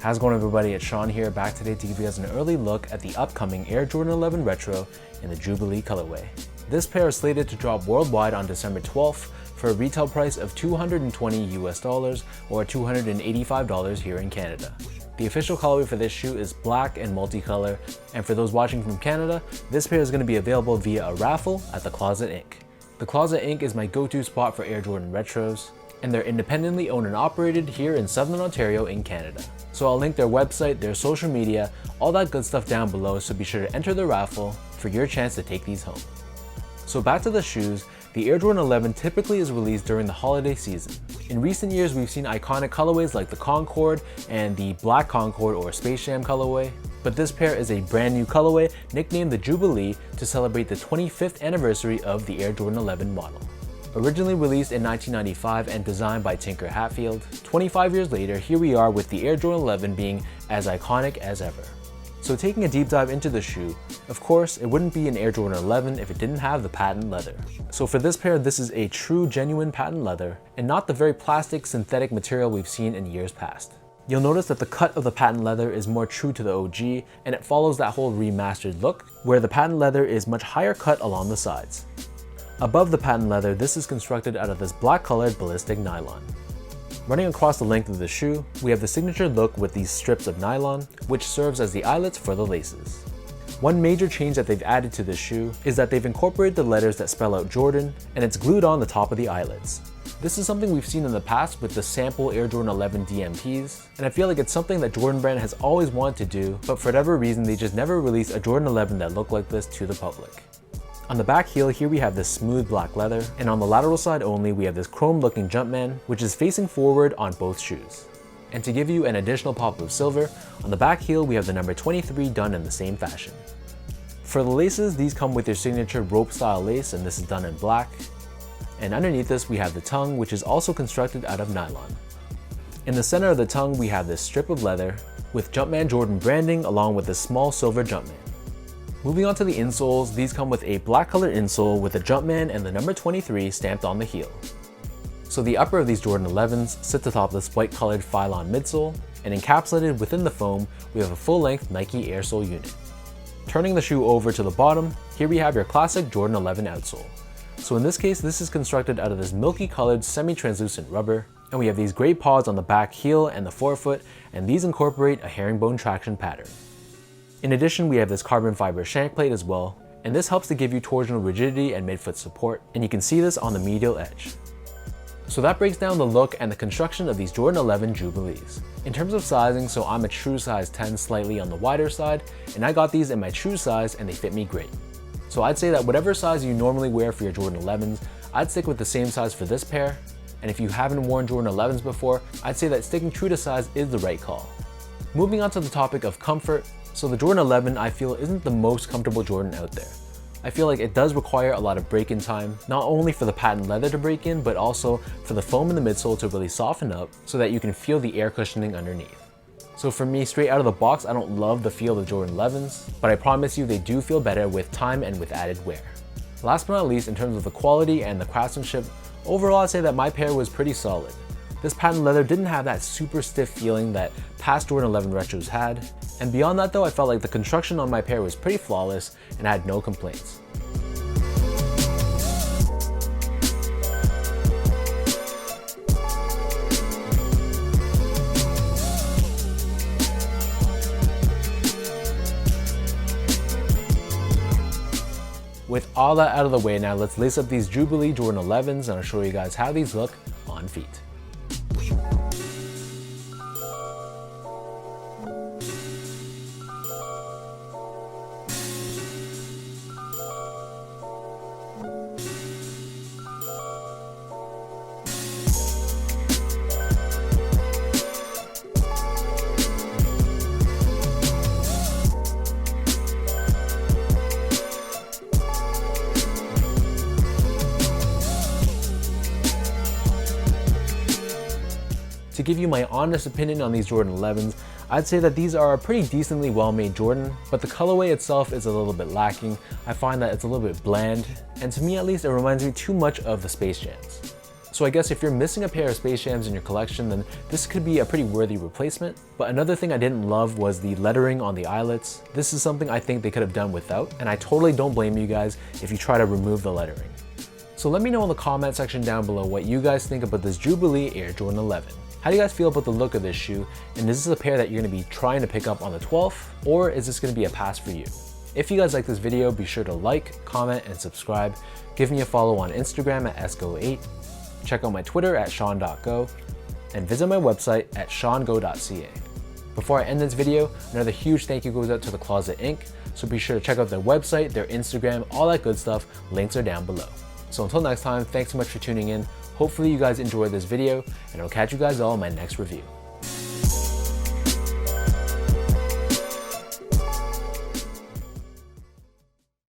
How's it going, everybody? It's Sean here, back today to give you guys an early look at the upcoming Air Jordan 11 Retro in the Jubilee colorway. This pair is slated to drop worldwide on December 12th for a retail price of $220 US or $285 here in Canada. The official colorway for this shoe is black and multicolor, and for those watching from Canada, this pair is going to be available via a raffle at the Closet Inc. The Closet Inc. is my go-to spot for Air Jordan Retros, and they're independently owned and operated here in Southern Ontario in Canada. So I'll link their website, their social media, all that good stuff down below, so be sure to enter the raffle for your chance to take these home. So back to the shoes, the Air Jordan 11 typically is released during the holiday season. In recent years, we've seen iconic colorways like the Concorde and the Black Concorde or Space Jam colorway, but this pair is a brand new colorway nicknamed the Jubilee to celebrate the 25th anniversary of the Air Jordan 11 model. Originally released in 1995 and designed by Tinker Hatfield, 25 years later, here we are with the Air Jordan 11 being as iconic as ever. So taking a deep dive into the shoe, of course, it wouldn't be an Air Jordan 11 if it didn't have the patent leather. So for this pair, this is a true genuine patent leather and not the very plastic synthetic material we've seen in years past. You'll notice that the cut of the patent leather is more true to the OG, and it follows that whole remastered look, where the patent leather is much higher cut along the sides. Above the patent leather, this is constructed out of this black colored ballistic nylon. Running across the length of the shoe, we have the signature look with these strips of nylon, which serves as the eyelets for the laces. One major change that they've added to this shoe is that they've incorporated the letters that spell out Jordan, and it's glued on the top of the eyelets. This is something we've seen in the past with the sample Air Jordan 11 DMPs, and I feel like it's something that Jordan Brand has always wanted to do, but for whatever reason they just never released a Jordan 11 that looked like this to the public. On the back heel, here we have this smooth black leather, and on the lateral side only, we have this chrome looking Jumpman, which is facing forward on both shoes. And to give you an additional pop of silver, on the back heel, we have the number 23 done in the same fashion. For the laces, these come with your signature rope style lace, and this is done in black. And underneath this, we have the tongue, which is also constructed out of nylon. In the center of the tongue, we have this strip of leather with Jumpman Jordan branding along with this small silver Jumpman. Moving on to the insoles, these come with a black colored insole with the Jumpman and the number 23 stamped on the heel. So the upper of these Jordan 11s sits atop this white colored Phylon midsole, and encapsulated within the foam, we have a full-length Nike Air Sole unit. Turning the shoe over to the bottom, here we have your classic Jordan 11 outsole. So in this case, this is constructed out of this milky colored semi-translucent rubber, and we have these gray pods on the back heel and the forefoot, and these incorporate a herringbone traction pattern. In addition, we have this carbon fiber shank plate as well, and this helps to give you torsional rigidity and midfoot support, and you can see this on the medial edge. So that breaks down the look and the construction of these Jordan 11 Jubilees. In terms of sizing, so I'm a true size 10, slightly on the wider side, and I got these in my true size and they fit me great. So I'd say that whatever size you normally wear for your Jordan 11s, I'd stick with the same size for this pair, and if you haven't worn Jordan 11s before, I'd say that sticking true to size is the right call. Moving on to the topic of comfort, so the Jordan 11 I feel isn't the most comfortable Jordan out there. I feel like it does require a lot of break-in time, not only for the patent leather to break in, but also for the foam in the midsole to really soften up so that you can feel the air cushioning underneath. So for me, straight out of the box, I don't love the feel of the Jordan 11s, but I promise you they do feel better with time and with added wear. Last but not least, in terms of the quality and the craftsmanship, overall I'd say that my pair was pretty solid. This patent leather didn't have that super stiff feeling that past Jordan 11 retros had, and beyond that though, I felt like the construction on my pair was pretty flawless and I had no complaints. With all that out of the way now, let's lace up these Jubilee Jordan 11s and I'll show you guys how these look on feet. To give you my honest opinion on these Jordan 11s, I'd say that these are a pretty decently well-made Jordan, but the colorway itself is a little bit lacking. I find that it's a little bit bland, and to me at least, it reminds me too much of the Space Jams. So I guess if you're missing a pair of Space Jams in your collection, then this could be a pretty worthy replacement. But another thing I didn't love was the lettering on the eyelets. This is something I think they could have done without, and I totally don't blame you guys if you try to remove the lettering. So let me know in the comment section down below what you guys think about this Jubilee Air Jordan 11. How do you guys feel about the look of this shoe? And is this a pair that you're going to be trying to pick up on the 12th? Or is this going to be a pass for you? If you guys like this video, be sure to like, comment, and subscribe. Give me a follow on Instagram at sgo8. Check out my Twitter at sean.go. And visit my website at seango.ca. Before I end this video, another huge thank you goes out to The Closet Inc. So be sure to check out their website, their Instagram, all that good stuff. Links are down below. So until next time, thanks so much for tuning in. Hopefully you guys enjoyed this video, and I'll catch you guys all in my next review.